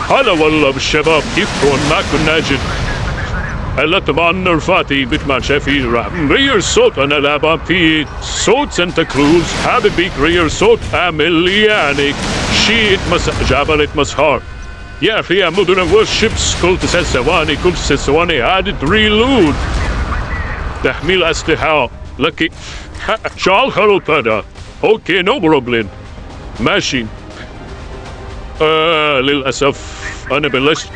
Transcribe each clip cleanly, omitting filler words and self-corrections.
هلا والله بالشباب، كيفكم؟ معكم ناجد. هلا طبعا نرفاتي مثل ما شايفين راح نغير صوت. انا لعبان في صوت سانتا كروز، حابب بيك غير صوت اعمل يعني شيء جابلة مسهر. يا اخي يا مدن warships كل 9 ثواني كل 6 ثواني عادة ريلود تحميل اسلحة لكي شال خلط هذا. اوكي نو بروبلم ماشي. للأسف أنا بلشت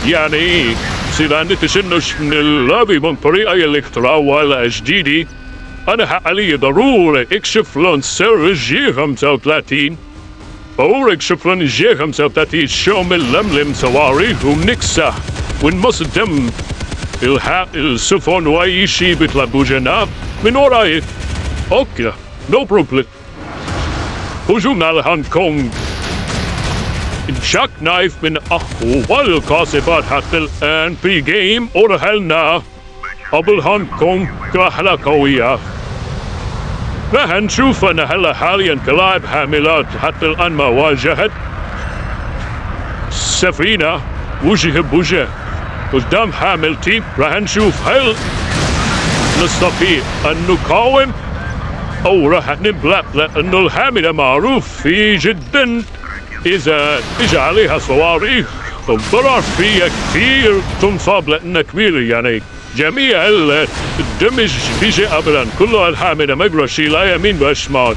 يعني بصير عندي تشنج من اللعبة من طريقة اللي اخترعوها ولا جديدة. أنا حق علي ضروري اكشف لون سر جي 35. ضروري اكشف لون جي 35 شامل لملم صواريخ ومنكسح ونمصدم السفن وأي شي بيطلبوا جناب من وراي. أوكي نو بروبلم. هجومنا على هونغ كونغ. جاك نايف من أقوى القاصفات حتى الآن في جيم أرهلنا قبل هونغ كونغ كحلة قوية. راح نشوف أنا هلا حاليا كلاعب حاملات حتى الآن ما واجهت سفينة وجه بوجه قدام حاملتي. راح نشوف هل نستطيع أن نقاوم أو راح نبلع، لأنه الحاملة معروف في جدا إذا إجا عليها صواريخ الضرر فيها كثير تنصاب لأنها كبيرة. يعني جميع الدمج بيجي أبدا كله الحاملة ما يقدر شيء لا يمين ولا شمال،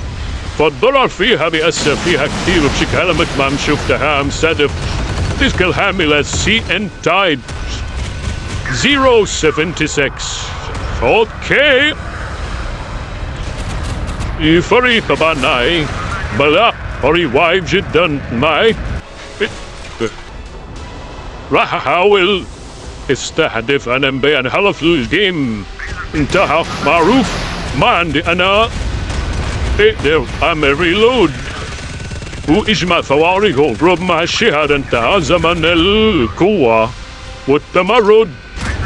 فالضرر فيها بيأثر فيها كثير وبشكل هلا مثل ما شفتها مستهدف تلك الحاملة CN تايد 076. اوكي فريق طبعا معي بلا فريق وايد جدا معي. راح احاول استهدف انا مبين هلا في الجيم انتهى معروف ما عندي انا اقدر اعمل ريلود واجمع صواريخ واضرب مع الشهادة. انتهى زمن القوة والتمرد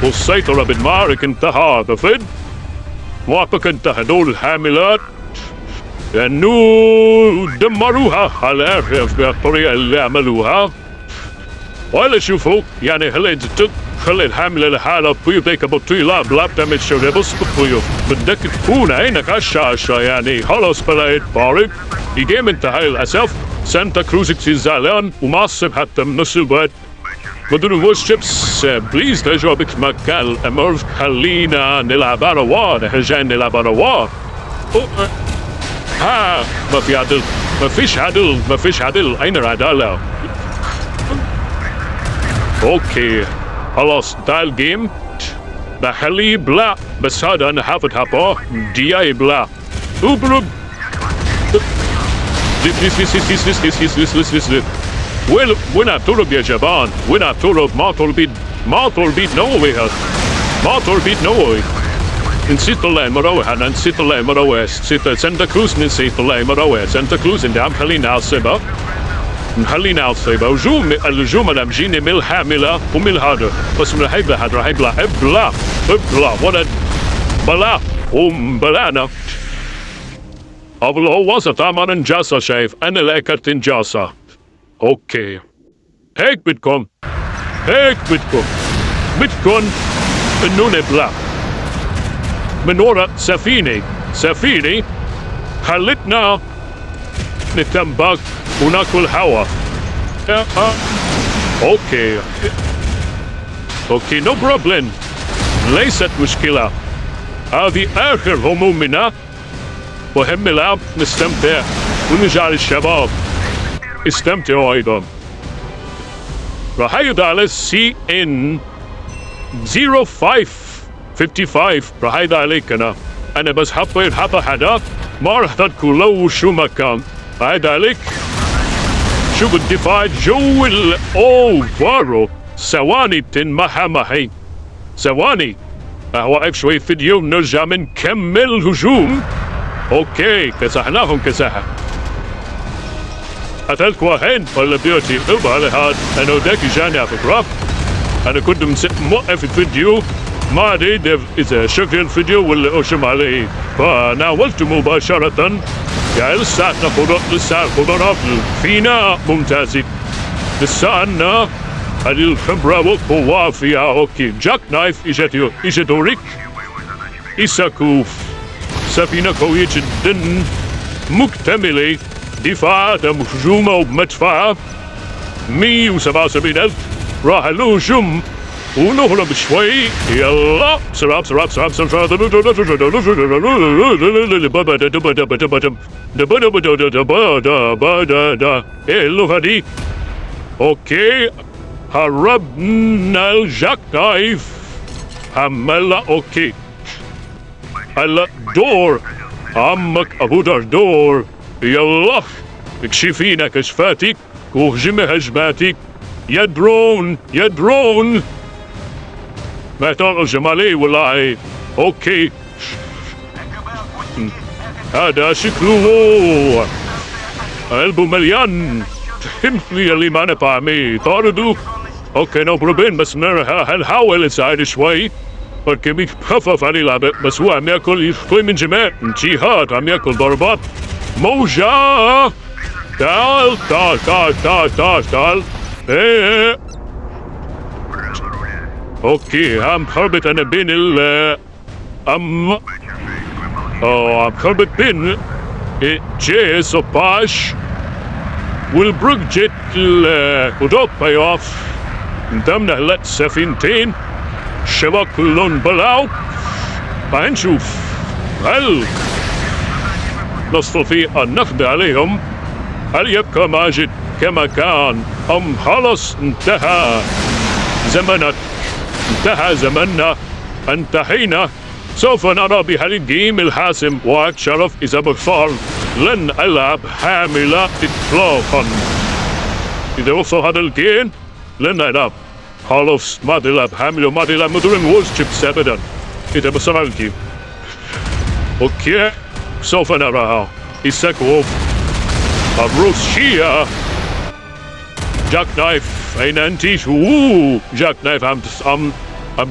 والسيطرة بالمعارك انتهى. بفد موافق انتهى دول الحاملات لأنه دمروها على الآخر بالطريقة اللي عملوها. ولا شوفوا يعني هلا خلي الحاملة لحالها طيب هيك بطيئة لا بتعمل شغل بس بطيئة بدك تكون عينك على الشاشة. يعني خلص بلاقيت فارق الجيم انتهى للأسف. سانتا كروز كتير زعلان ومعصب حتى من نص الوقت. مدن warships بليز ترجعوا بمكان الأمر خلينا نلعب على وار. نحن جايين نلعب على وار. ها ما في عدل ما فيش عدل أين العدالة؟ اوكي خلاص ده الجيم بخليه بلا بس هذا انا حافظ حباه دياي بلا وبرب وين ترب يا جبان وين ترب؟ ما تربيد نووي هذا ما تربيد نووي. نسيت طلع المراوح انا نسيت طلع المراوح نسيت سانتا كروز نسيت طلع المراوح سانتا كروز انت عم خلينا عصبة نخلينا عصيبة وجوم الجوم انا مجيني من الحاملة ومن هذا بس من هيدا هذا راح يبلع ابلع ولد بلا ومبلانا قبل هو وسط عمر انجاسة. شايف انا لقيت انجاسة. اوكي هيك بدكم انه نبلع من وراء سفينة خلتنا نتنبك وناكل هوا. اوكي نو بروبلم ليست مشكلة. هذه آخر همومنا وهم نلعب نستمتع ونجعل الشباب استمتعوا أيضا. راح يدعى على CN 0555 راح يدعى عليك أنا بس حطيت حدا ما راح تذكر لو شو مكان. هيدا عليك شو بالدفاع جو فارو ثواني بتنمحى معي ثواني. واقف شوي فيديو نرجع منكمل هجوم. اوكي كسحناهم كساحة قتلت واحد ولا بيوتي ابا على هاد انا وداك جاني على فكرة. انا كنت موقف الفيديو ما ادري اذا شكل الفيديو ولا اوشم عليه فناولته مباشرة. يعني لسه القدرات فينا ممتازة لسه عنا هذه الخبرة والقوة فيها. اوكي جاك نايف اجا دورك. إساكوف سفينة قوية جدا مكتملة، دفاعاتها مهجومة وبمدفعها 177,000. راح نهجم ونهرب شوي. يلا بسرعة بسرعة بسرعة بسرعة. ايه اللغة دي؟ اوكي هربنا الجاك نايف. عملنا اوكي. هلا دور عمك ابو دردور. يلا اكشفينا كشفاتك وهجمي هجماتك يا درون يا درون. ما تهجم عليه والله. اوكي هذا شكله قلبه مليان. تحملي اللي ما نفعمي طاردوا. اوكي نو بروبين، بس هنحاول نساعد شوي. بركي بيخفف عليه لعبة، بس هو عم ياكل شوي من جماع جهات، عم ياكل ضربات موجة. تعال تعال تعال تعال تعال تعال. ايه اوكي عم خربط انا بين عم خربط بين J-16 والبروك جيت ودوت باي اوف. قدامنا هلا سفينتين الشباب كلهم بلعوا. فهنشوف هل نستطيع ان نقضي عليهم. هل يبقى ماجد كما كان ام خلص انتهى زمنك، انتهى زمننا، انتهينا. سوف نرى بهالجيم الحاسم، وأتشرف إذا بخسر لن ألعب حاملة إطلاقا. إذا وصل هذا الجيم لن ألعب خلاص، ما ألعب حاملة وما ألعب مدرن warships أبدا إذا بصر الجيم. أوكي سوف نراها. إساكوف الروسية. جاك نايف أين أنت؟ جاك نايف عم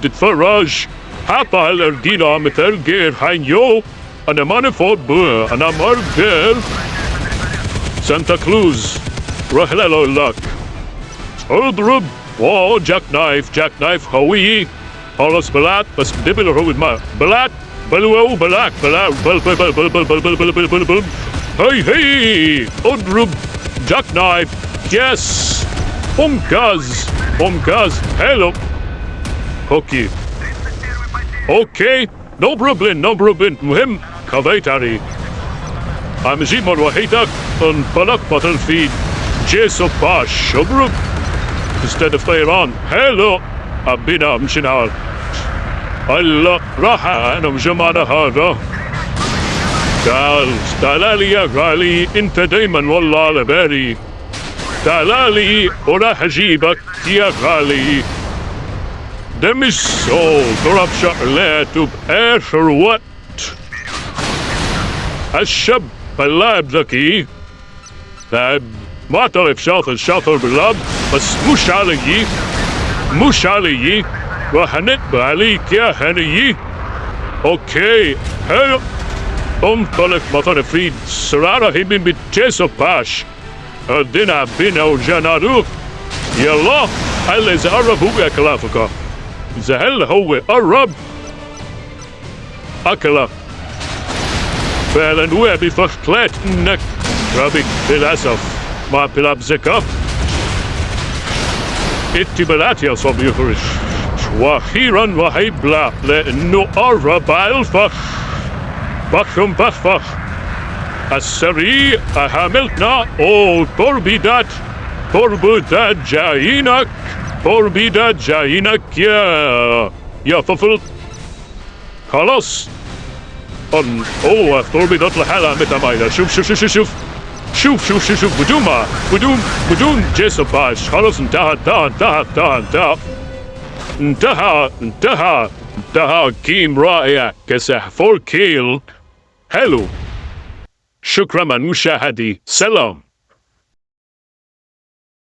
تتفرج. حتى هالأردينة مثل غير حينيو. أنا ماني فوت بو، أنا مرجل سانتا كلوز. روح لك اضرب. واو جاك نايف قوي. خلص بلات بس دبل هو ما بلات بلو بلاك بلا بل بل بل بل بل بل بل بل بل بل بل. هي اضرب جاك نايف. يس ممتاز هلو. اوكي نو بروبلم. مهم خذيت عليه. عم جيب مروحيتك انطلق بطل في J-16. اضرب تستهدف طيران. هلو بنا مشينا. هلا راح انا مجمعنا هذا. تعال لي يا غالي، انت دايما والله على بالي. تعال لي وراح اجيبك يا غالي. ده مش ضرب شغلاته بآخر وقت. الشاب اللاعب ذكي، لاعب معترف شاطر باللعب، بس مش علي. راح نقبل عليك يا هني. اوكي هلو انطلق بطل فريد. سرارة هي من J-16. ادينا بينا وجناروه. يلا هلا اذا قرب هو ياكل افريقيا. اذا هلا هو قرب اكله. فعلا وقع بفخلات انك رابك للاسف ما بيلعب ذكاء. اتبالات يا صبي. واخيرا راح يبلع لانه قرب على الفخ. فخ السريع حاملتنا. توربيدات جايينك يا طفل. خلاص توربيدات لحالها متى مايلة. شوف بدون J-16. خلاص انتهى جيم رائع. كسح 4 كيل. حلو. شكرا من مشاهدي. سلام.